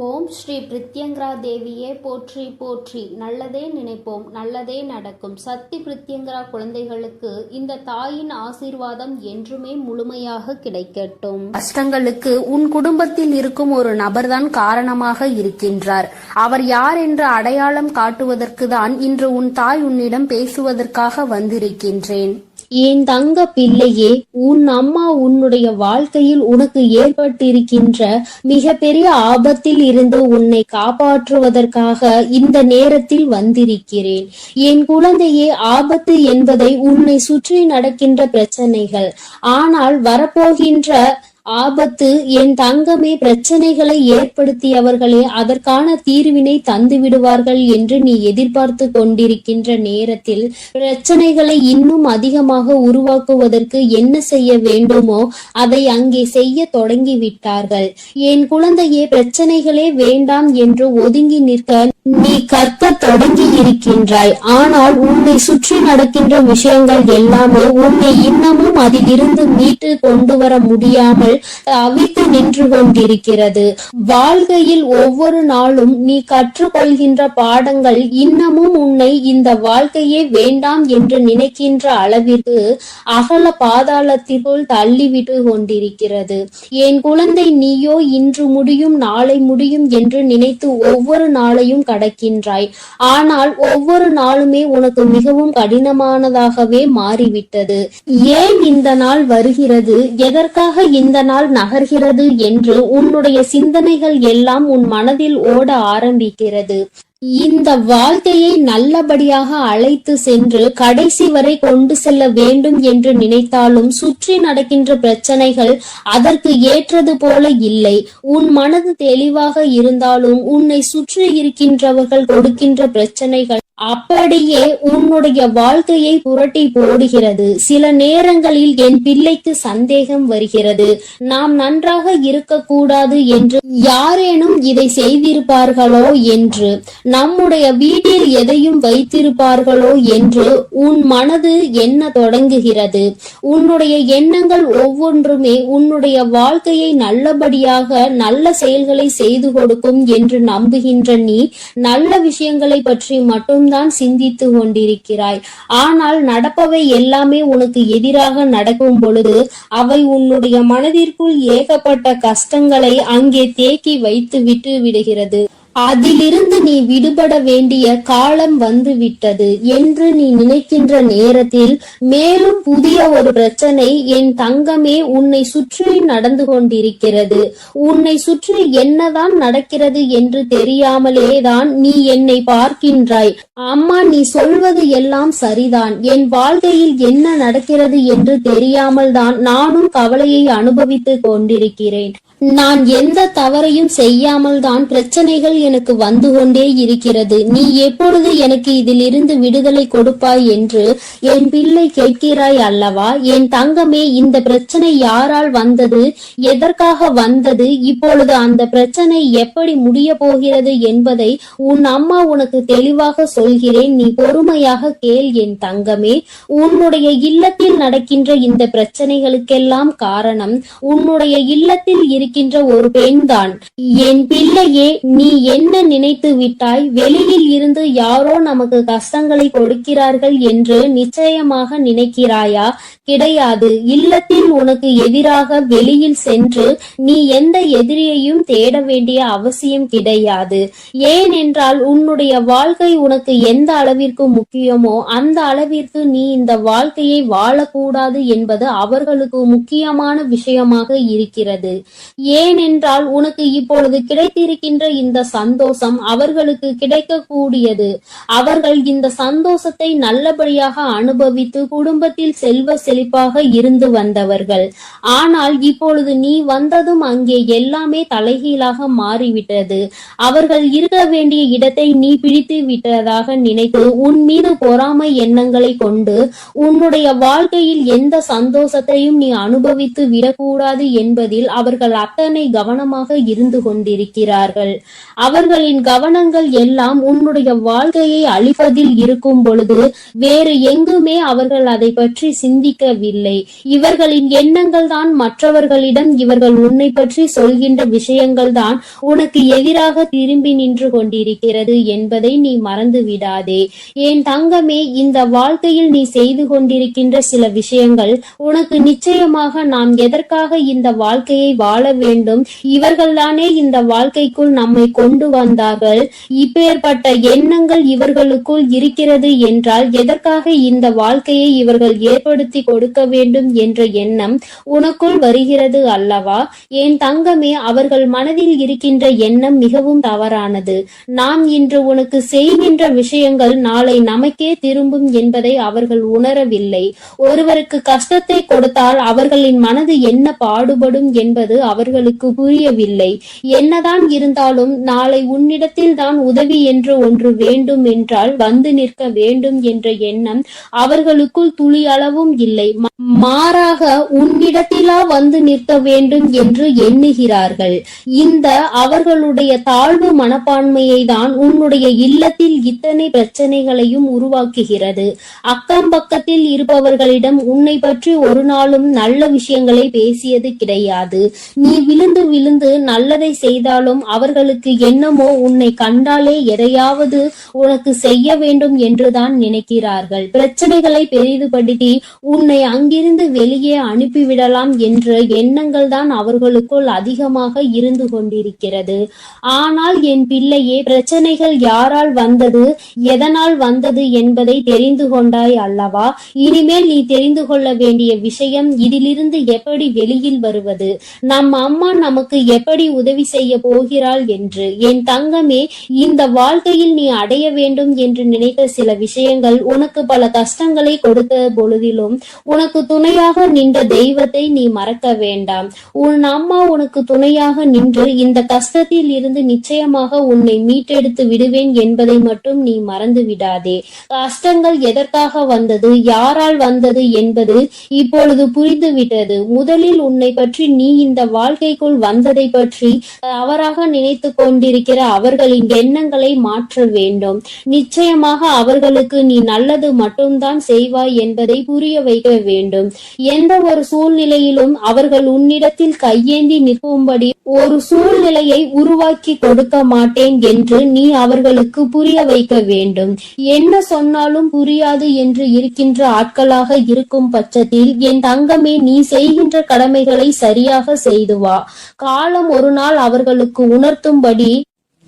ஓம் ஸ்ரீ பிரித்யங்கரா தேவியே போற்றி போற்றி. நல்லதே நினைப்போம், நல்லதே நடக்கும். சக்தி பிரித்யங்கரா குழந்தைகளுக்கு இந்த தாயின் ஆசீர்வாதம் என்றுமே முழுமையாக கிடைக்கட்டும். கஷ்டங்களுக்கு உன் குடும்பத்தில் இருக்கும் ஒரு நபர்தான் காரணமாக இருக்கின்றார். அவர் யார் என்ற அடையாளம் காட்டுவதற்கு தான் இன்று உன் தாய் உன்னிடம் பேசுவதற்காக வந்திருக்கின்றேன். என் தங்க பிள்ளையே, உன் அம்மா உன்னுடைய வாழ்க்கையில் உனக்கு ஏற்பட்டிருக்கின்ற மிக பெரிய ஆபத்தில் இருந்து உன்னை காப்பாற்றுவதற்காக இந்த நேரத்தில் வந்திருக்கிறேன். என் குழந்தையே, ஆபத்து என்பதை உன்னை சுற்றி நடக்கின்ற பிரச்சனைகள், ஆனால் வரப்போகின்ற ஆபத்து என் தங்கமே, பிரச்சனைகளை ஏற்படுத்தியவர்களே அதற்கான தீர்வினை தந்து விடுவார்கள் என்று நீ எதிர்பார்த்து கொண்டிருக்கின்ற நேரத்தில் பிரச்சனைகளை இன்னும் அதிகமாக உருவாக்குவதற்கு என்ன செய்ய வேண்டுமோ அதை அங்கே செய்ய தொடங்கி விட்டார்கள். என் குழந்தையே, பிரச்சனைகளே வேண்டாம் என்று ஒதுங்கி நிற்க நீ கற்க தொடங்கி இருக்கின்றாய். ஆனால் உன்னை சுற்றி நடக்கின்ற விஷயங்கள் எல்லாமே உன்னை இன்னமும் அதிலிருந்து மீட்டு கொண்டு வர முடியாமல் அவித்து நின்று கொண்டிருக்கிறது. வாழ்க்கையில் ஒவ்வொரு நாளும் நீ கற்றுக்கொள்கின்ற பாடங்கள் இன்னமும் உன்னை இந்த வாழ்க்கையே வேண்டாம் என்று நினைக்கின்ற அளவிற்கு அகல பாதாளத்திற்குள் தள்ளிவிட்டு கொண்டிருக்கிறது. என் குழந்தை, நீயோ இன்று முடியும் நாளை முடியும் என்று நினைத்து ஒவ்வொரு நாளையும் கடக்கின்றாய். ஆனால் ஒவ்வொரு நாளுமே உனக்கு மிகவும் கடினமானதாகவே மாறிவிட்டது. ஏன் இந்த நாள் வருகிறது, எதற்காக இந்த நாள் நகர்கிறது என்று உன்னுடைய சிந்தனைகள் எல்லாம் உன் மனதில் ஓட ஆரம்பிக்கிறது. இந்த வாழ்க்கையை நல்லபடியாக அழைத்து சென்று கடைசி வரை கொண்டு செல்ல வேண்டும் என்று நினைத்தாலும் சுற்றி நடக்கின்ற பிரச்சனைகள் அதற்கு ஏற்றது போல இல்லை. உன் மனது தெளிவாக இருந்தாலும் உன்னை சுற்றி இருக்கின்றவர்கள் கொடுக்கின்ற பிரச்சனைகள் அப்படியே உன்னுடைய வாழ்க்கையை புரட்டி போடுகிறது. சில நேரங்களில் என் பிள்ளைக்கு சந்தேகம் வருகிறது, நாம் நன்றாக இருக்கக்கூடாது என்று யாரேனும் இதை செய்திருப்பார்களோ என்று, நம்முடைய வீட்டில் எதையும் வைத்திருப்பார்களோ என்று உன் மனது எண்ண தொடங்குகிறது. உன்னுடைய எண்ணங்கள் ஒவ்வொன்றுமே உன்னுடைய வாழ்க்கையை நல்லபடியாக நல்ல செயல்களை செய்து கொடுக்கும் என்று நம்புகின்ற நீ நல்ல விஷயங்களை பற்றி மட்டும் தான் சிந்தித்து கொண்டிருக்கிறாய். ஆனால் நடப்பவை எல்லாமே உனக்கு எதிராக நடக்கும் பொழுது அவை உன்னுடைய மனதிற்குள் ஏகப்பட்ட கஷ்டங்களை அங்கே தேக்கி வைத்து விட்டு விடுகிறது. அதிலிருந்து நீ விடுபட வேண்டிய காலம் வந்து விட்டது என்று நீ நினைக்கின்ற நேரத்தில் மேலும் புதிய ஒரு பிரச்சனை என் தங்கமே உன்னை சுற்றி நடந்து கொண்டிருக்கிறது. உன்னை சுற்றி என்னதான் நடக்கிறது என்று தெரியாமலே தான் நீ என்னை பார்க்கின்றாய். அம்மா, நீ சொல்வது எல்லாம் சரிதான், என் வாழ்க்கையில் என்ன நடக்கிறது என்று தெரியாமல் தான் நானும் கவலையை அனுபவித்து கொண்டிருக்கிறேன். நான் எந்த தவறையும் செய்யாமல் தான் பிரச்சனைகள் எனக்கு வந்து கொண்டே இருக்கிறது. நீ எப்பொழுது எனக்கு இதிலிருந்து விடுதலை கொடுப்பாய் என்று என் பிள்ளை கேட்கிறாய் அல்லவா? என் தங்கமே, இந்த பிரச்சனை யாரால் வந்தது, எதற்காக வந்தது, இப்பொழுது அந்த பிரச்சனை எப்படி முடிய போகிறது என்பதை உன் அம்மா உனக்கு தெளிவாக சொல்கிறேன். நீ பொறுமையாக கேள் என் தங்கமே. உன்னுடைய இல்லத்தில் நடக்கின்ற இந்த பிரச்சனைகளுக்கெல்லாம் காரணம் உன்னுடைய இல்லத்தில் இருக்கின்ற ஒரு பெண்தான். என் பிள்ளையே, நீ என்ன நினைத்து விட்டாய்? வெளியில் இருந்து யாரோ நமக்கு கஷ்டங்களை கொடுக்கிறார்கள் என்று நிச்சயமாக நினைக்கிறாயா? கிடையாது. இல்லத்தில் உனக்கு எதிராக வெளியில் சென்று நீ எந்த எதிரியையும் தேட வேண்டிய அவசியம் கிடையாது. ஏனென்றால் உன்னுடைய வாழ்க்கை உனக்கு எந்த அளவிற்கு முக்கியமோ அந்த அளவிற்கு நீ இந்த வாழ்க்கையை வாழக்கூடாது என்பது அவர்களுக்கு முக்கியமான விஷயமாக இருக்கிறது. ஏனென்றால் உனக்கு இப்பொழுது கிடைத்திருக்கின்ற இந்த சந்தோஷம் அவர்களுக்கு கிடைக்கக்கூடியது. அவர்கள் இந்த சந்தோஷத்தை நல்லபடியாக அனுபவித்து குடும்பத்தில் செல்வ செழிப்பாக இருந்து வந்தவர்கள். ஆனால் இப்பொழுது நீ வந்ததும் அங்கே எல்லாமே தலைகீழாக மாறிவிட்டது. அவர்கள் இருக்க வேண்டிய இடத்தை நீ பிடித்து விட்டதாக நினைத்து உன் மீது பொறாமை எண்ணங்களை கொண்டு உன்னுடைய வாழ்க்கையில் எந்த சந்தோஷத்தையும் நீ அனுபவித்து விடக்கூடாது என்பதில் அவர்கள் அத்தனை கவனமாக இருந்து கொண்டிருக்கிறார்கள். அவர்களின் கவனங்கள் எல்லாம் உன்னுடைய வாழ்க்கையை அழிப்பதில் இருக்கும் பொழுது வேறு எங்குமே அவர்கள் அதை பற்றி சிந்திக்கவில்லை. இவர்களின் எண்ணங்கள் தான் மற்றவர்களிடம் இவர்கள் உன்னை பற்றி சொல்கின்ற விஷயங்கள் தான் உனக்கு எதிராக திரும்பி நின்று கொண்டிருக்கிறது என்பதை நீ மறந்து விடாதே. என் தங்கமே, இந்த வாழ்க்கையில் நீ செய்து கொண்டிருக்கின்ற சில விஷயங்கள் உனக்கு நிச்சயமாக நாம் எதற்காக இந்த வாழ்க்கையை வாழ வேண்டும், இவர்கள்தானே இந்த வாழ்க்கைக்குள் நம்மை கொண்டு வந்தார்கள், இப்பேற்பட்ட எண்ணங்கள் இவர்களுக்குள் இருக்கிறது என்றால் எதற்காக இந்த வாழ்க்கையை இவர்கள் ஏற்படுத்தி கொடுக்க வேண்டும் என்ற எண்ணம் உனக்குள் வருகிறது அல்லவா? என் தங்கமே, அவர்கள் மனதில் இருக்கின்ற எண்ணம் மிகவும் தவறானது. நாம் இன்று உனக்கு செய்கின்ற விஷயங்கள் நாளை நமக்கே திரும்பும் என்பதை அவர்கள் உணரவில்லை. ஒருவருக்கு கஷ்டத்தை கொடுத்தால் அவர்களின் மனது என்ன பாடுபடும் என்பது அவர்களுக்கு புரியவில்லை. என்னதான் இருந்தாலும் நாளை உன்னிடத்தில் தான் உதவி என்று ஒன்று வேண்டும் என்றால் வந்து நிற்க வேண்டும் என்ற எண்ணம் அவர்களுக்குள் துளி அளவும் இல்லை. மாறாக உன்னிடத்திலா வந்து நிற்க வேண்டும் என்று எண்ணுகிறார்கள். இந்த அவர்களுடைய தாழ்வு மனப்பான்மையை தான் உன்னுடைய இல்லத்தில் இத்தனை பிரச்சனைகளையும் உருவாக்குகிறது. அக்கம் பக்கத்தில் இருப்பவர்களிடம் உன்னை பற்றி ஒரு நாளும் நல்ல விஷயங்களை பேசியது கிடையாது. நீ விழுந்து விழுந்து நல்லதை செய்தாலும் அவர்களுக்கு என்னமோ உன்னை கண்டாலே எதையாவது உனக்கு செய்ய வேண்டும் என்றுதான் நினைக்கிறார்கள். பிரச்சனைகளை பெரிதுபடுத்தி உன்னை அங்கிருந்து வெளியே அனுப்பிவிடலாம் என்ற எண்ணங்கள் தான் அவர்களுக்குள் அதிகமாக இருந்து கொண்டிருக்கிறது. ஆனால் என் பிள்ளையே, பிரச்சனைகள் யாரால் வந்தது, எதனால் வந்தது என்பதை தெரிந்து கொண்டாய் அல்லவா? இனிமேல் நீ தெரிந்து கொள்ள வேண்டிய விஷயம் இதிலிருந்து எப்படி வெளியில் வருவது, நம் அம்மா நமக்கு எப்படி உதவி செய்ய போகிறாள் என்று. என் தங்கமே, இந்த வாழ்க்கையில் நீ அடைய வேண்டும் என்று நினைத்த சில விஷயங்கள் உனக்கு பல கஷ்டங்களை கொடுத்த பொழுதிலும் உனக்கு துணையாக நின்ற தெய்வத்தை நீ மறக்க வேண்டாம். உன் அம்மா உனக்கு துணையாக நின்று இந்த கஷ்டத்தில் இருந்து நிச்சயமாக உன்னை மீட்டெடுத்து விடுவேன் என்பதை மட்டும் நீ மறந்து விடாதே. கஷ்டங்கள் எதற்காக வந்தது, யாரால் வந்தது என்பது இப்பொழுது புரிந்துவிட்டது. முதலில் உன்னை பற்றி நீ இந்த வாழ்க்கைக்குள் வந்ததை பற்றி தவறாக நினைத்து கொண்டிருக்கிற அவர்களின் எண்ணங்களை மாற்ற வேண்டும். நிச்சயமாக அவர்களுக்கு நீ நல்லது மட்டும்தான் செய்வாய் என்பதை புரிய வைக்க வேண்டும். எந்த ஒரு சூழ்நிலையிலும் அவர்கள் உன்னிடத்தில் கையேந்தி நிற்கும்படி ஒரு சூழ்நிலையை உருவாக்கி கொடுக்க மாட்டேன் என்று நீ அவர்களுக்கு புரிய வைக்க வேண்டும். என்ன சொன்னாலும் புரியாது என்று இருக்கின்ற ஆட்களாக இருக்கும் பட்சத்தில் என் தங்கமே, நீ செய்கின்ற கடமைகளை சரியாக செய்து வா. காலம் ஒரு நாள் அவர்களுக்கு உணர்த்தும்படி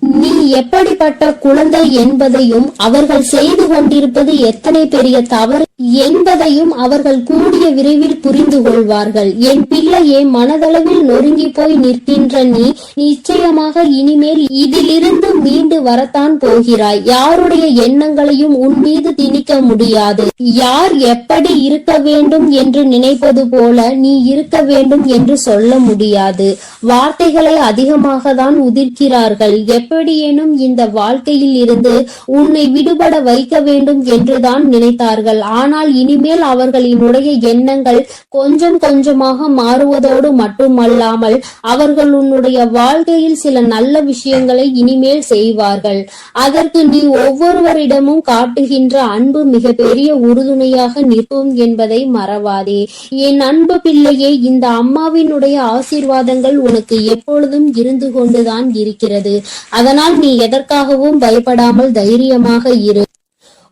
நீ எப்படிப்பட்ட குழந்தை என்பதையும் அவர்கள் செய்து கொண்டிருப்பது எத்தனை பெரிய தவறு என்பதையும் அவர்கள் கூடிய விரைவில் புரிந்து கொள்வார்கள். என் பிள்ளையே, மனதளவில் நொறுங்கி போய் நிற்கின்ற நீ நிச்சயமாக இனிமேல் இதிலிருந்து மீண்டு வரத்தான் போகிறாய். யாருடைய எண்ணங்களையும் உன் மீது திணிக்க முடியாது. யார் எப்படி இருக்க வேண்டும் என்று நினைப்பது போல நீ இருக்க வேண்டும் என்று சொல்ல முடியாது. வார்த்தைகளை அதிகமாக தான் உதிர்க்கிறார்கள். எப்படியேனும் இந்த வாழ்க்கையில் இருந்து உன்னை விடுபட வைக்க வேண்டும் என்றுதான் நினைத்தார்கள். ஆனால் இனிமேல் அவர்களினுடைய எண்ணங்கள் கொஞ்சம் கொஞ்சமாக மாறுவதோடு மட்டுமல்லாமல் அவர்கள் உன்னுடைய வாழ்க்கையில் சில நல்ல விஷயங்களை இனிமேல் செய்வார்கள். அதற்கு நீ ஒவ்வொருவரிடமும் காட்டுகின்ற அன்பு மிக பெரிய உறுதுணையாக நிற்கும் என்பதை மறவாதே. என் அன்பு பிள்ளையே, இந்த அம்மாவினுடைய ஆசீர்வாதங்கள் உனக்கு எப்பொழுதும் இருந்து கொண்டுதான் இருக்கிறது. அதனால் நீ எதற்காகவும் பயப்படாமல் தைரியமாக இரு.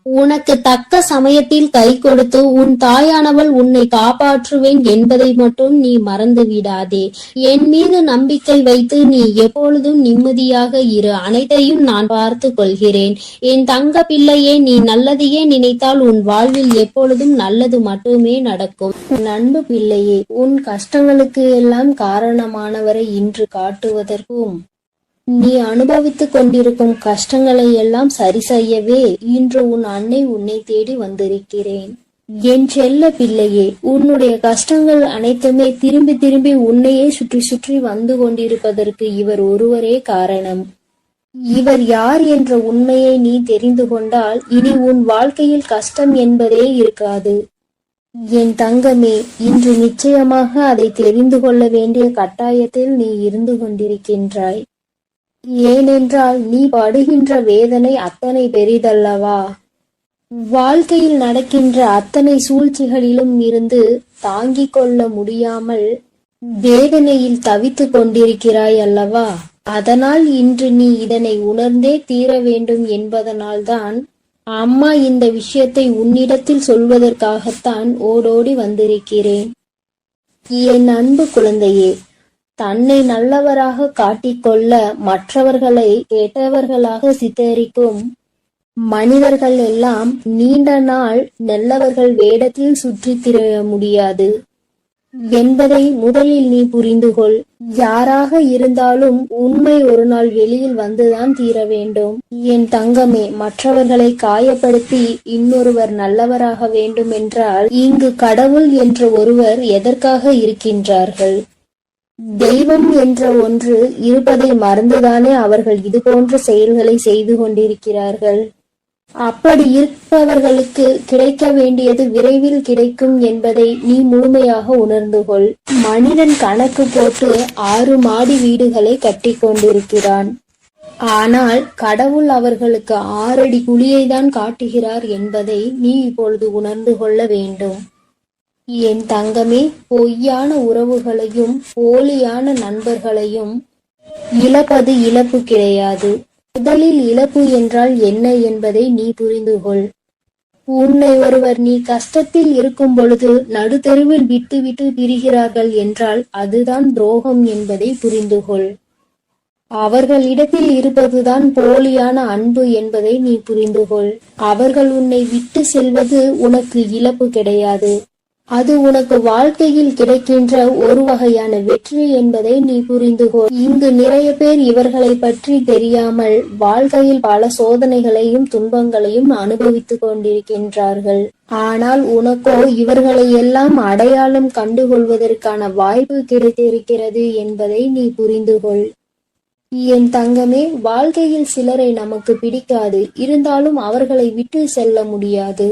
உனக்கு தக்க சமயத்தில் கை கொடுத்து உன் தாயானவள் உன்னை காப்பாற்றுவேன் என்பதை மட்டும் நீ மறந்து விடாதே. என் மீது நம்பிக்கை வைத்து நீ எப்பொழுதும் நிம்மதியாக இரு. அனைத்தையும் நான் பார்த்து கொள்கிறேன். என் தங்க பிள்ளையே, நீ நல்லதையே நினைத்தால் உன் வாழ்வில் எப்பொழுதும் நல்லது மட்டுமே நடக்கும். உன் அன்பு பிள்ளையே, உன் கஷ்டங்களுக்கு எல்லாம் காரணமானவரை இன்று காட்டுவதற்கும் நீ அனுபவித்துக் கொண்டிருக்கும் கஷ்டங்களை எல்லாம் சரி செய்யவே இன்று உன் அன்னை உன்னை தேடி வந்திருக்கிறேன். என் செல்ல பிள்ளையே, உன்னுடைய கஷ்டங்கள் அனைத்துமே திரும்பி திரும்பி உன்னையே சுற்றி சுற்றி வந்து கொண்டிருப்பதற்கு இவர் ஒருவரே காரணம். இவர் யார் என்ற உண்மையை நீ தெரிந்து கொண்டால் இனி உன் வாழ்க்கையில் கஷ்டம் என்பதே இருக்காது. என் தங்கமே, இன்று நிச்சயமாக அதை தெரிந்து கொள்ள வேண்டிய கட்டாயத்தில் நீ இருந்து கொண்டிருக்கின்றாய். ஏனென்றால் நீ படுகின்ற வேதனை அத்தனை பெரிதல்லவா? வாழ்க்கையில் நடக்கின்ற அத்தனை சூழ்ச்சிகளிலும் இருந்து தாங்கிக் கொள்ள முடியாமல் வேதனையில் தவித்துக் கொண்டிருக்கிறாய் அல்லவா? அதனால் இன்று நீ இதனை உணர்ந்தே தீர வேண்டும் என்பதனால்தான் அம்மா இந்த விஷயத்தை உன்னிடத்தில் சொல்வதற்காகத்தான் ஓடோடி வந்திருக்கிறேன். என் அன்பு குழந்தையே, தன்னை நல்லவராக காட்டிக்கொள்ள மற்றவர்களை கெட்டவர்களாக சித்தரிக்கும் மனிதர்கள் எல்லாம் நீண்ட நாள் நல்லவர்கள் வேடத்தில் சுற்றித் திரிய முடியாது என்பதை முதலில் நீ புரிந்து கொள். யாராக இருந்தாலும் உண்மை ஒரு நாள் வெளியில் வந்துதான் தீர வேண்டும். என் தங்கமே, மற்றவர்களை காயப்படுத்தி இன்னொருவர் நல்லவராக வேண்டும் என்றால் இங்கு கடவுள் என்ற ஒருவர் எதற்காக இருக்கின்றார்கள்? தெய்வம் என்ற ஒன்று இருப்பதை மறந்துதானே அவர்கள் இது போன்ற செயல்களை செய்து கொண்டிருக்கிறார்கள். அப்படி இருப்பவர்களுக்கு கிடைக்க வேண்டியது விரைவில் கிடைக்கும் என்பதை நீ முழுமையாக உணர்ந்து கொள். மனிதன் கணக்கு போட்டு 6 மாடி வீடுகளை கட்டி கொண்டிருக்கிறான். ஆனால் கடவுள் அவர்களுக்கு 6 அடி குழியை தான் காட்டுகிறார் என்பதை நீ இப்பொழுது உணர்ந்து கொள்ள வேண்டும். என் தங்கமே, பொய்யான உறவுகளையும் போலியான நண்பர்களையும் இழப்பது இழப்பு கிடையாது. முதலில் இழப்பு என்றால் என்ன என்பதை நீ புரிந்து கொள். உன்னை ஒருவர் நீ கஷ்டத்தில் இருக்கும் பொழுது நடுத்தெருவில் விட்டு விட்டு பிரிகிறார்கள் என்றால் அதுதான் துரோகம் என்பதை புரிந்து கொள். அவர்களிடத்தில் இருப்பதுதான் போலியான அன்பு என்பதை நீ புரிந்து கொள். அவர்கள் உன்னை விட்டு செல்வது உனக்கு இழப்பு கிடையாது. அது உனக்கு வாழ்க்கையில் கிடைக்கின்ற ஒரு வகையான வெற்றி என்பதை நீ புரிந்து கொள். இங்கு நிறைய பேர் இவர்களை பற்றி தெரியாமல் வாழ்க்கையில் பல சோதனைகளையும் துன்பங்களையும் அனுபவித்துக் கொண்டிருக்கின்றார்கள். ஆனால் உனக்கோ இவர்களை எல்லாம் அடையாளம் கண்டுகொள்வதற்கான வாய்ப்பு கிடைத்திருக்கிறது என்பதை நீ புரிந்து கொள். என் தங்கமே, வாழ்க்கையில் சிலரை நமக்கு பிடிக்காது, இருந்தாலும் அவர்களை விட்டு செல்ல முடியாது.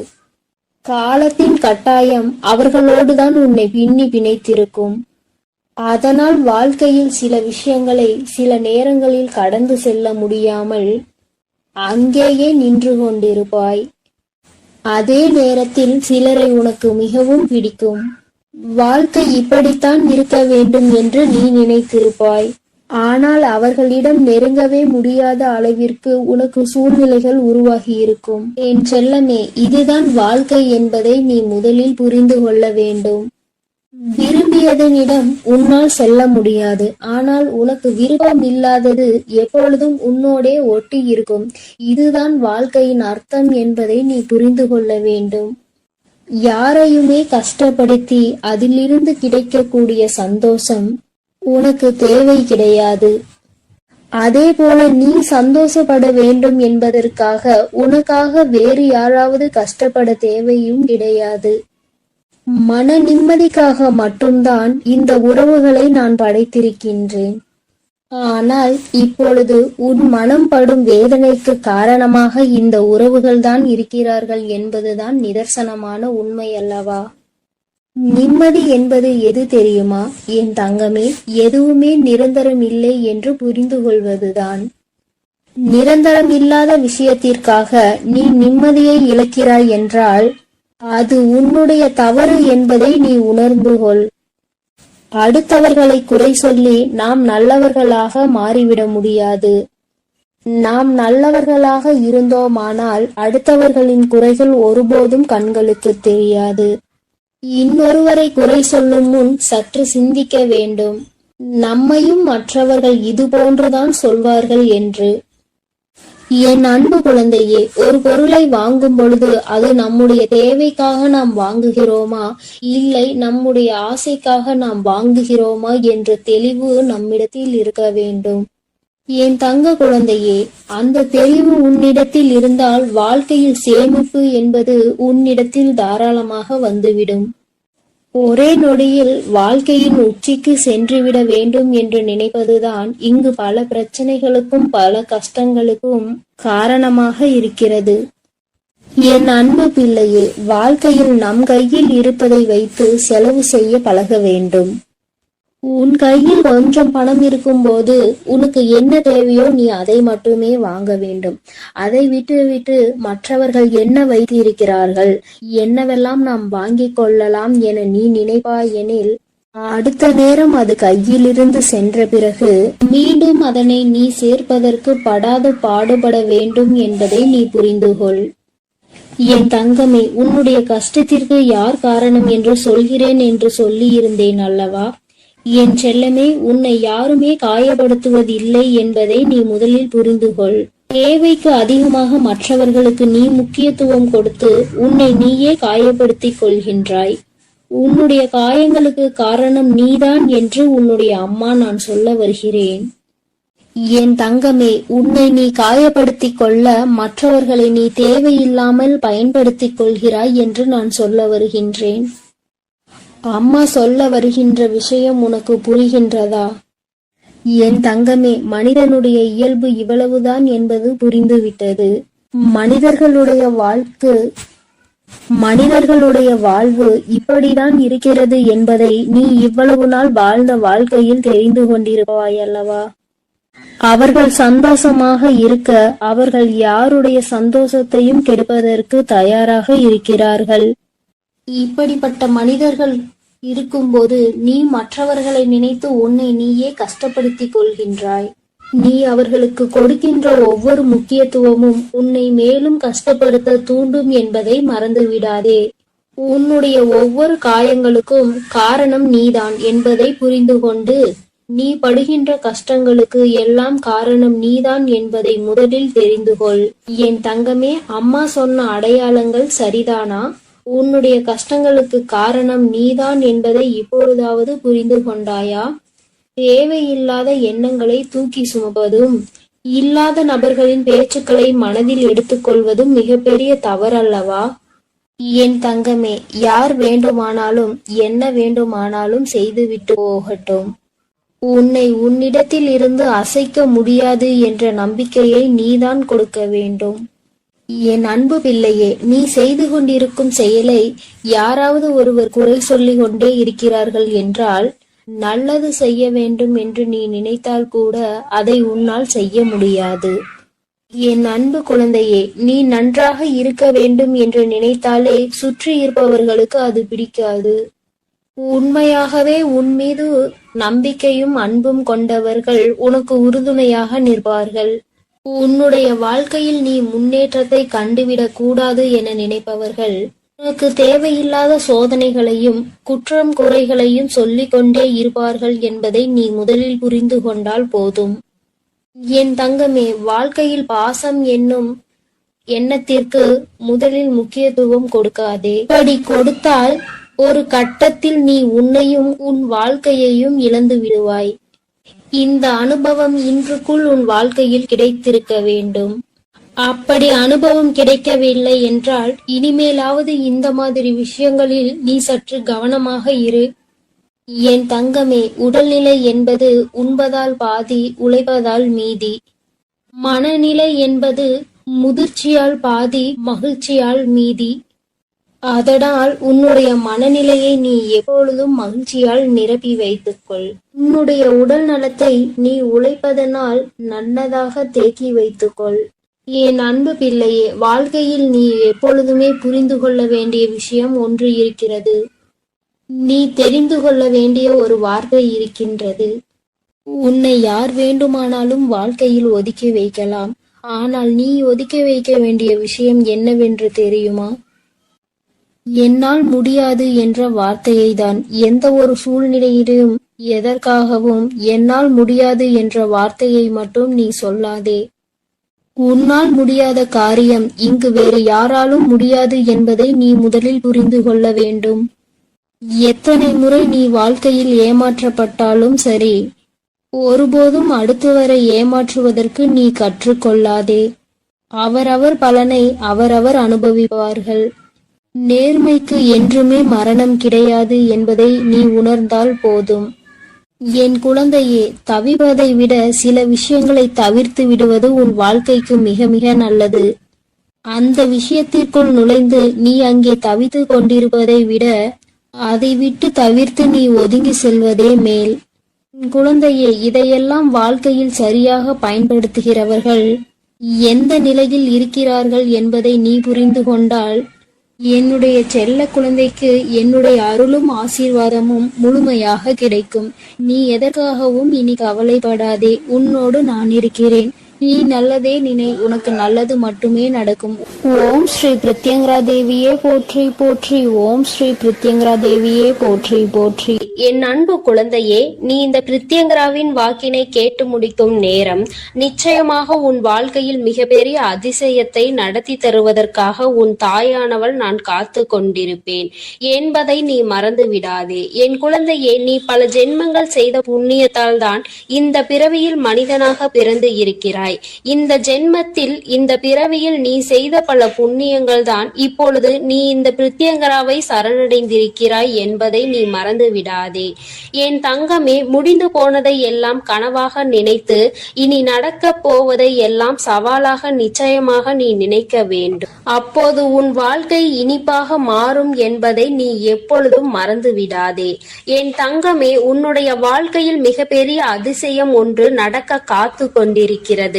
காலத்தின் கட்டாயம் அவர்களோடுதான் உன்னை பின்னி பிணைத்திருக்கும். அதனால் வாழ்க்கையில் சில விஷயங்களை சில நேரங்களில் கடந்து செல்ல முடியாமல் அங்கேயே நின்று கொண்டிருப்பாய். அதே நேரத்தில் சிலரை உனக்கு மிகவும் பிடிக்கும். வாழ்க்கை இப்படித்தான் இருக்க வேண்டும் என்று நீ நினைத்திருப்பாய். ஆனால் அவர்களிடம் நெருங்கவே முடியாத அளவிற்கு உனக்கு சூழ்நிலைகள் உருவாகி இருக்கும். என் செல்லமே, இதுதான் வாழ்க்கை என்பதை நீ முதலில் புரிந்து கொள்ள வேண்டும். விரும்பியதனிடம் உன்னால் செல்ல முடியாது, ஆனால் உனக்கு விருப்பம் இல்லாதது எப்பொழுதும் உன்னோடே ஒட்டி இருக்கும். இதுதான் வாழ்க்கையின் அர்த்தம் என்பதை நீ புரிந்து கொள்ள வேண்டும். யாரையுமே கஷ்டப்படுத்தி அதிலிருந்து கிடைக்கக்கூடிய சந்தோஷம் உனக்கு தேவை கிடையாது. அதே போல நீ சந்தோஷப்பட வேண்டும் என்பதற்காக உனக்காக வேறு யாராவது கஷ்டப்பட தேவையும் கிடையாது. மன நிம்மதிக்காக மட்டும்தான் இந்த உறவுகளை நான் படைத்திருக்கின்றேன். ஆனால் இப்பொழுது உன் மனம் படும் வேதனைக்கு காரணமாக இந்த உறவுகள் தான் இருக்கிறார்கள் என்பதுதான் நிதர்சனமான உண்மை அல்லவா? நிம்மதி என்பது எது தெரியுமா என் தங்கமே? எதுவுமே நிரந்தரம் இல்லை என்று புரிந்து கொள்வதுதான். நிரந்தரம் இல்லாத விஷயத்திற்காக நீ நிம்மதியை இழக்கிறாய் என்றால் அது உன்னுடைய தவறு என்பதை நீ உணர்ந்து கொள். அடுத்தவர்களை குறை சொல்லி நாம் நல்லவர்களாக மாறிவிட முடியாது. நாம் நல்லவர்களாக இருந்தோமானால் அடுத்தவர்களின் குறைகள் ஒருபோதும் கண்களுக்கு தெரியாது. இன்னொருவரை குறை சொல்லும் முன் சற்று சிந்திக்க வேண்டும், நம்மையும் மற்றவர்கள் இது போன்றுதான் சொல்வார்கள் என்று. என் அன்பு குழந்தையே, ஒரு பொருளை வாங்கும் பொழுது அது நம்முடைய தேவைக்காக நாம் வாங்குகிறோமா, இல்லை நம்முடைய ஆசைக்காக நாம் வாங்குகிறோமா என்ற தெளிவு நம்மிடத்தில் இருக்க வேண்டும். என் தங்க குழந்தையே, அந்த தெளிவு உன்னிடத்தில் இருந்தால் வாழ்க்கையில் சேமிப்பு என்பது உன்னிடத்தில் தாராளமாக வந்துவிடும். ஒரே நொடியில் வாழ்க்கையின் உச்சிக்கு சென்றுவிட வேண்டும் என்று நினைப்பதுதான் இங்கு பல பிரச்சனைகளுக்கும் பல கஷ்டங்களுக்கும் காரணமாக இருக்கிறது. என் அன்பு பிள்ளையே, வாழ்க்கையில் நம் கையில் இருப்பதை வைத்து செலவு செய்ய பழக வேண்டும். உன் கையில் கொஞ்சம் பணம் இருக்கும்போது உனக்கு என்ன தேவையோ நீ அதை மட்டுமே வாங்க வேண்டும். அதை விட்டு மற்றவர்கள் என்ன வைத்திருக்கிறார்கள், என்னவெல்லாம் நாம் வாங்கிக் கொள்ளலாம் என நீ நினைப்பாயெனில் அடுத்த நேரம் அது கையிலிருந்து சென்ற பிறகு மீண்டும் அதனை நீ சேர்ப்பதற்கு படாது பாடுபட வேண்டும் என்பதை நீ புரிந்துகொள். என் தங்கமே, உன்னுடைய கஷ்டத்திற்கு யார் காரணம் என்று சொல்கிறேன் என்று சொல்லி இருந்தேன் அல்லவா? என் செல்லமே, உன்னை யாருமே காயப்படுத்துவதில்லை என்பதை நீ முதலில் புரிந்துகொள். தேவைக்கு அதிகமாக மற்றவர்களுக்கு நீ முக்கியத்துவம் கொடுத்து உன்னை நீயே காயப்படுத்திக் கொள்கின்றாய். உன்னுடைய காயங்களுக்கு காரணம் நீதான் என்று உன்னுடைய அம்மா நான் சொல்ல வருகிறேன். என் தங்கமே, உன்னை நீ காயப்படுத்திக் கொள்ள மற்றவர்களை நீ தேவையில்லாமல் பயன்படுத்திக் கொள்கிறாய் என்று நான் சொல்ல வருகின்றேன். அம்மா சொல்ல வருகின்ற விஷயம் உனக்கு புரிகின்றதா? என் தங்கமே, மனிதனுடைய இயல்பு இவ்வளவுதான் என்பது புரிந்துவிட்டது. மனிதர்களுடைய வாழ்வு இப்படிதான் இருக்கிறது என்பதை நீ இவ்வளவு நாள் வாழ்ந்த வாழ்க்கையில் தெரிந்து கொண்டிருப்பாய் அல்லவா? அவர்கள் சந்தோஷமாக இருக்க அவர்கள் யாருடைய சந்தோஷத்தையும் கெடுப்பதற்கு தயாராக இருக்கிறார்கள். இப்படிப்பட்ட மனிதர்கள் இருக்கும்போது நீ மற்றவர்களை நினைத்து உன்னை நீயே கஷ்டப்படுத்திக் கொள்கின்றாய். நீ அவர்களுக்கு கொடுக்கின்ற ஒவ்வொரு முக்கியத்துவமும் உன்னை மேலும் கஷ்டப்படுத்த தூண்டும் என்பதை மறந்துவிடாதே. உன்னுடைய ஒவ்வொரு காயங்களுக்கும் காரணம் நீதான் என்பதை புரிந்து கொண்டு நீ படுகின்ற கஷ்டங்களுக்கு எல்லாம் காரணம் நீதான் என்பதை முதலில் தெரிந்து கொள். என் தங்கமே, அம்மா சொன்ன அடையாளங்கள் சரிதானா? உன்னுடைய கஷ்டங்களுக்கு காரணம் நீதான் என்பதை இப்பொழுதாவது புரிந்து கொண்டாயா? தேவையில்லாத எண்ணங்களை தூக்கி சுமப்பதும் இல்லாத நபர்களின் பேச்சுக்களை மனதில் எடுத்துக்கொள்வதும் மிகப்பெரிய தவறல்லவா? என் தங்கமே, யார் வேண்டுமானாலும் என்ன வேண்டுமானாலும் செய்துவிட்டு போகட்டும். உன்னை உன்னிடத்தில் இருந்து அசைக்க முடியாது என்ற நம்பிக்கையை நீதான் கொடுக்க வேண்டும். என் அன்பு பிள்ளையே, நீ செய்து கொண்டிருக்கும் செயலை யாராவது ஒருவர் குறை சொல்லிக் கொண்டே இருக்கிறார்கள் என்றால் நல்லது செய்ய வேண்டும் என்று நீ நினைத்தால் கூட அதை உன்னால் செய்ய முடியாது. என் அன்பு குழந்தையே, நீ நன்றாக இருக்க வேண்டும் என்று நினைத்தாலே சுற்றி இருப்பவர்களுக்கு அது பிடிக்காது. உண்மையாகவே உன் மீது நம்பிக்கையும் அன்பும் கொண்டவர்கள் உனக்கு உறுதுணையாக நிற்பார்கள். உன்னுடைய வாழ்க்கையில் நீ முன்னேற்றத்தை கண்டுவிடக் கூடாது என நினைப்பவர்கள் உனக்கு தேவையில்லாத சோதனைகளையும் குற்றம் குறைகளையும் சொல்லிக் கொண்டே இருப்பார்கள் என்பதை நீ முதலில் புரிந்து கொண்டால் போதும். என் தங்கமே, வாழ்க்கையில் பாசம் என்னும் எண்ணத்திற்கு முதலில் முக்கியத்துவம் கொடுக்காதே. அப்படி கொடுத்தால் ஒரு கட்டத்தில் நீ உன்னையும் உன் வாழ்க்கையையும் இழந்து விடுவாய். இந்த அனுபவம் இன்றுக்குள் உன் வாழ்க்கையில் கிடைத்திருக்க வேண்டும். அப்படி அனுபவம் கிடைக்கவில்லை என்றால் இனிமேலாவது இந்த மாதிரி விஷயங்களில் நீ சற்று கவனமாக இரு. என் தங்கமே, உடல்நிலை என்பது உண்பதால் பாதி, உழைப்பதால் மீதி. மனநிலை என்பது முதிர்ச்சியால் பாதி, மகிழ்ச்சியால் மீதி. அதனால் உன்னுடைய மனநிலையை நீ எப்பொழுதும் மகிழ்ச்சியால் நிரப்பி வைத்துக்கொள். உன்னுடைய உடல் நலத்தை நீ உழைப்பதனால் நல்லதாக தேக்கி வைத்துக்கொள். என் அன்பு பிள்ளையே, வாழ்க்கையில் நீ எப்பொழுதுமே புரிந்து கொள்ள வேண்டிய விஷயம் ஒன்று இருக்கிறது. நீ தெரிந்து கொள்ள வேண்டிய ஒரு வார்த்தை இருக்கின்றது. உன்னை யார் வேண்டுமானாலும் வாழ்க்கையில் ஒதுக்கி வைக்கலாம். ஆனால் நீ ஒதுக்கி வைக்க வேண்டிய விஷயம் என்னவென்று தெரியுமா? என்னால் முடியாது என்ற வார்த்தையை தான். எந்த ஒரு சூழ்நிலையிலும் எதற்காகவும் என்னால் முடியாது என்ற வார்த்தையை மட்டும் நீ சொல்லாதே. உன்னால் முடியாத காரியம் இங்கு வேறு யாராலும் முடியாது என்பதை நீ முதலில் புரிந்து கொள்ள வேண்டும். எத்தனை முறை நீ வாழ்க்கையில் ஏமாற்றப்பட்டாலும் சரி, ஒருபோதும் அடுத்தவரை ஏமாற்றுவதற்கு நீ கற்றுக்கொள்ளாதே. அவரவர் பலனை அவரவர் அனுபவிப்பார்கள். நேர்மைக்கு என்றுமே மரணம் கிடையாது என்பதை நீ உணர்ந்தால் போதும். என் குழந்தையே, தவிப்பதை விட சில விஷயங்களை தவிர்த்து விடுவது உன் வாழ்க்கைக்கு மிக மிக நல்லது. அந்த விஷயத்திற்குள் நுழைந்து நீ அங்கே தவித்துக் கொண்டிருப்பதை விட அதை விட்டு தவிர்த்து நீ ஒதுங்கி செல்வதே மேல். குழந்தையே, இதையெல்லாம் வாழ்க்கையில் சரியாக பயன்படுத்துகிறவர்கள் எந்த நிலையில் இருக்கிறார்கள் என்பதை நீ புரிந்து கொண்டால் என்னுடைய செல்ல குழந்தைக்கு என்னுடைய அருளும் ஆசீர்வாதமும் முழுமையாக கிடைக்கும். நீ எதற்காகவும் இனி கவலைப்படாதே. உன்னோடு நான் இருக்கிறேன். நீ நல்லதே நினை, உனக்கு நல்லது மட்டுமே நடக்கும். ஓம் ஸ்ரீ பிரத்யங்கரா தேவியே போற்றி போற்றி. ஓம் ஸ்ரீ பிரத்யங்கரா தேவியே போற்றி போற்றி. என் அன்பு குழந்தையே, நீ இந்த பிரத்யங்கராவின் வாக்கினை கேட்டு முடிக்கும் நேரம் நிச்சயமாக உன் வாழ்க்கையில் மிகப்பெரிய அதிசயத்தை நடத்தி தருவதற்காக உன் தாயானவள் நான் காத்து கொண்டிருப்பேன் என்பதை நீ மறந்து விடாதே. என் குழந்தையே, நீ பல ஜென்மங்கள் செய்த புண்ணியத்தால் தான் இந்த பிறவியில் மனிதனாக பிறந்து இருக்கிறாய். இந்த ஜென்மத்தில் இந்த பிறவியில் நீ செய்த பல புண்ணியங்கள் தான் இப்பொழுது நீ இந்த பிரத்யங்கராவை சரணடைந்திருக்கிறாய் என்பதை நீ மறந்து விடாதே. என் தங்கமே, முடிந்து போனதை எல்லாம் கனவாக நினைத்து இனி நடக்க போவதை எல்லாம் சவாலாக நிச்சயமாக நீ நினைக்க வேண்டும். அப்போது உன் வாழ்க்கை இனிப்பாக மாறும் என்பதை நீ எப்பொழுதும் மறந்து விடாதே. என் தங்கமே, உன்னுடைய வாழ்க்கையில் மிகப்பெரிய அதிசயம் ஒன்று நடக்க காத்து கொண்டிருக்கிறது.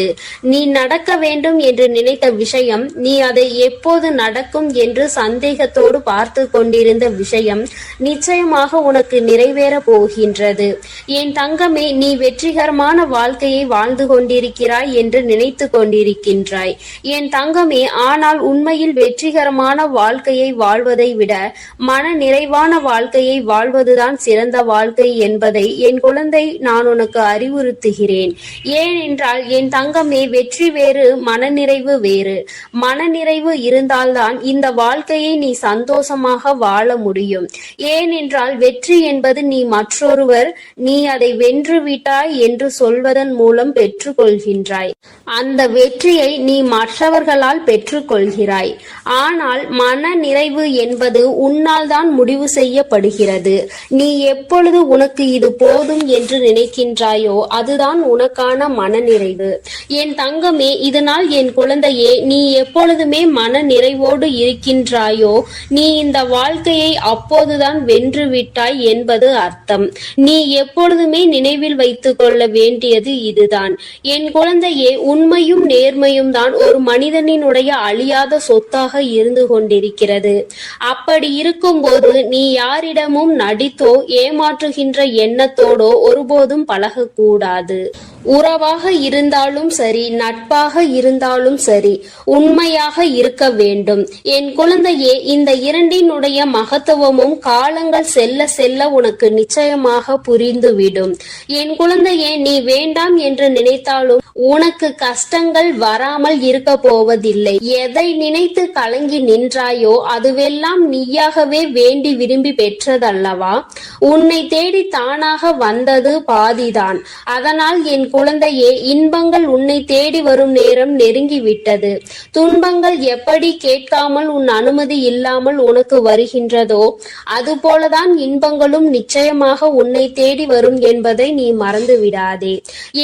நீ நடக்க வேண்டும் என்று நினைத்த விஷயம், நீ அதை எப்போது நடக்கும் என்று சந்தேகத்தோடு பார்த்து கொண்டிருந்த விஷயம் நிச்சயமாக உனக்கு நிறைவேற போகின்றது. என் தங்கமே, நீ வெற்றிகரமான வாழ்க்கையை வாழ்ந்து கொண்டிருக்கிறாய் என்று நினைத்து கொண்டிருக்கின்றாய். என் தங்கமே, ஆனால் உண்மையில் வெற்றிகரமான வாழ்க்கையை வாழ்வதை விட மன நிறைவான வாழ்க்கையை வாழ்வதுதான் சிறந்த வாழ்க்கை என்பதை என் குழந்தை நான் உனக்கு அறிவுறுத்துகிறேன். ஏனென்றால் என் தங்கமே, வெற்றி வேறு, மனநிறைவு வேறு. மனநிறைவு இருந்தால்தான் இந்த வாழ்க்கையை நீ சந்தோஷமாக வாழ முடியும். ஏனென்றால் வெற்றி என்பது நீ மற்றொருவர் நீ அதை வென்று விட்டாய் என்று சொல்வதன் மூலம் பெற்றுக்கொள்கின்றாய். அந்த வெற்றியை நீ மற்றவர்களால் பெற்றுக்கொள்கிறாய். ஆனால் மன நிறைவு என்பது உன்னால் தான் முடிவு செய்யப்படுகிறது. நீ எப்பொழுது உனக்கு இது போதும் என்று நினைக்கின்றாயோ அதுதான் உனக்கான மனநிறைவு. என் தங்கமே, இதனால் என் குழந்தையே, நீ எப்பொழுதுமே மன நிறைவோடு இருக்கின்றாயோ நீ இந்த வாழ்க்கையை அப்போதுதான் வென்று விட்டாய் என்பது அர்த்தம். நீ எப்பொழுதுமே நினைவில் வைத்துக் கொள்ள வேண்டியது இதுதான். என் குழந்தையே, உண்மையும் நேர்மையும் தான் ஒரு மனிதனினுடைய அழியாத சொத்தாக இருந்து கொண்டிருக்கிறது. அப்படி இருக்கும்போது நீ யாரிடமும் நடித்தோ ஏமாற்றுகின்ற எண்ணத்தோடோ ஒருபோதும் பழகக்கூடாது. உறவாக இருந்தாலும் சரி, நட்பாக இருந்தாலும் சரி, உண்மையாக இருக்க வேண்டும். என் குழந்தையே, இந்த இரண்டினுடைய மகத்துவமும் காலங்கள் செல்ல செல்ல உனக்கு நிச்சயமாக புரிந்துவிடும். என் குழந்தையே, நீ வேண்டாம் என்று நினைத்தாலும் உனக்கு கஷ்டங்கள் வராமல் இருக்க போவதில்லை. எதை நினைத்து கலங்கி நின்றாயோ அதுவெல்லாம் நீயாகவே வேண்டி விரும்பி பெற்றதல்லவா? உன்னை தேடி தானாக வந்தது பாதிதான். அதனால் என் குழந்தையே, இன்பங்கள் உன்னை தேடி வரும் நேரம் நெருங்கிவிட்டது. துன்பங்கள் எப்படி கேட்காமல் உன் அனுமதி இல்லாமல் உனக்கு வருகின்றதோ அதுபோலதான் இன்பங்களும் நிச்சயமாக உன்னை தேடி வரும் என்பதை நீ மறந்து விடாதே.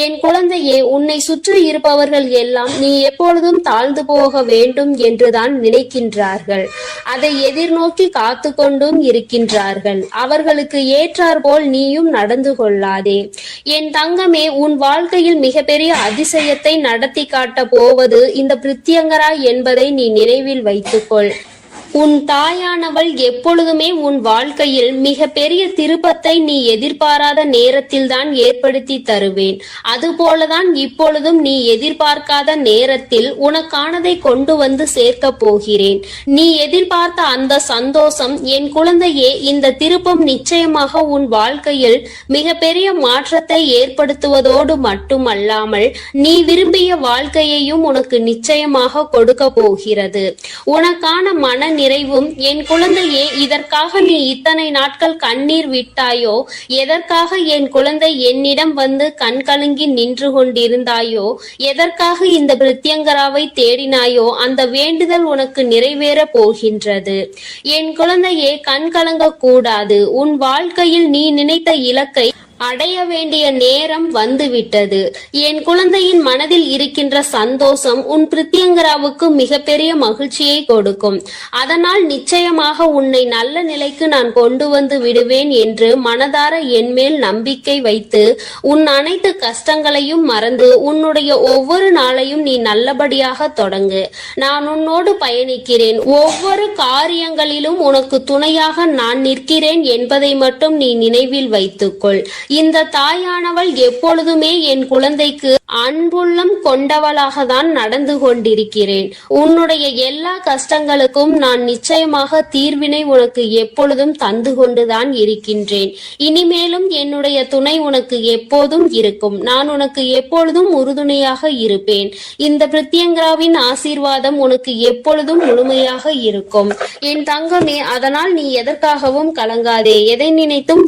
என் குழந்தையே, உன்னை சுற்றி இருப்பவர்கள் எல்லாம் நீ எப்பொழுதும் தாழ்ந்து போக வேண்டும் என்றுதான் நினைக்கின்றார்கள். அதை எதிர்நோக்கி காத்து கொண்டும் இருக்கின்றார்கள். அவர்களுக்கு ஏற்றாற்போல் நீயும் நடந்து கொள்ளாதே. என் தங்கமே, உன் வாழ்க்கையில் மிகப்பெரிய அதிசயத்தை நடத்தி காட்ட போவது இந்த பிரத்யங்கரா என்பதை நீ நினைவில் வைத்துக்கொள். உன் தாயானவள் எப்பொழுதுமே உன் வாழ்க்கையில் மிக பெரிய திருப்பத்தை நீ எதிர்பாராத நேரத்தில்தான் ஏற்படுத்தி தருவேன். அதுபோலதான் இப்பொழுதும் நீ எதிர்பார்க்காத நேரத்தில் உனக்கானதை கொண்டு வந்து சேர்க்க போகிறேன். நீ எதிர்பார்த்த அந்த சந்தோஷம் என் குழந்தையே, இந்த திருப்பம் நிச்சயமாக உன் வாழ்க்கையில் மிக பெரிய மாற்றத்தை ஏற்படுத்துவதோடு மட்டுமல்லாமல் நீ விரும்பிய வாழ்க்கையையும் உனக்கு நிச்சயமாக கொடுக்க போகிறது. உனக்கான மன நிறைவும் என் குழந்தையே, இதற்காக நீ இத்தனை நாட்கள் கண்ணீர் விட்டாயோ, எதற்காக என் குழந்தை என்னிடம் வந்து கண் கலங்கி நின்று கொண்டிருந்தாயோ, எதற்காக இந்த பிரத்யங்கராவை தேடினாயோ, அந்த வேண்டுதல் உனக்கு நிறைவேற போகின்றது. என் குழந்தையே, கண் கலங்க கூடாது. உன் வாழ்க்கையில் நீ நினைத்த இலக்கை அடைய வேண்டிய நேரம் வந்துவிட்டது. என் குழந்தையின் மனதில் இருக்கின்ற சந்தோஷம் உன் பிரித்யங்கராவுக்கு மிகப்பெரிய மகிழ்ச்சியை கொடுக்கும். அதனால் நிச்சயமாக உன்னை நல்ல நிலைக்கு நான் கொண்டு வந்து விடுவேன் என்று மனதார என்மேல் நம்பிக்கை வைத்து உன் அனைத்து கஷ்டங்களையும் மறந்து உன்னுடைய ஒவ்வொரு நாளையும் நீ நல்லபடியாக தொடங்கு. நான் உன்னோடு பயணிக்கிறேன். ஒவ்வொரு காரியங்களிலும் உனக்கு துணையாக நான் நிற்கிறேன் என்பதை மட்டும் நீ நினைவில் வைத்துக்கொள். இந்த தாயானவள் எப்பொழுதுமே என் குழந்தைக்கு அன்புள்ளம் கொண்டவளாக தான் நடந்து கொண்டிருக்கிறேன். உன்னுடைய எல்லா கஷ்டங்களுக்கும் நான் நிச்சயமாக தீர்வினை உனக்கு எப்பொழுதும் தந்து கொண்டுதான் இருக்கின்றேன். இனிமேலும் என்னுடைய துணை உனக்கு எப்போதும் இருக்கும். நான் உனக்கு எப்பொழுதும் உறுதுணையாக இருப்பேன். இந்த பிரித்யங்கராவின் ஆசீர்வாதம் உனக்கு எப்பொழுதும் முழுமையாக இருக்கும் என் தங்கமே. அதனால் நீ எதற்காகவும் கலங்காதே, எதை நினைத்தும்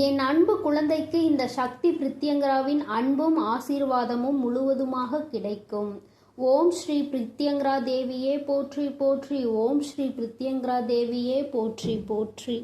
என் அன்பு குழந்தைக்கு இந்த சக்தி பிரித்யங்கராவின் அன்பும் ஆசீர்வாதமும் முழுவதுமாக கிடைக்கும். ஓம் ஸ்ரீ பிரித்யங்கரா தேவியே போற்றி போற்றி. ஓம் ஸ்ரீ பிரித்யங்கரா தேவியே போற்றி போற்றி.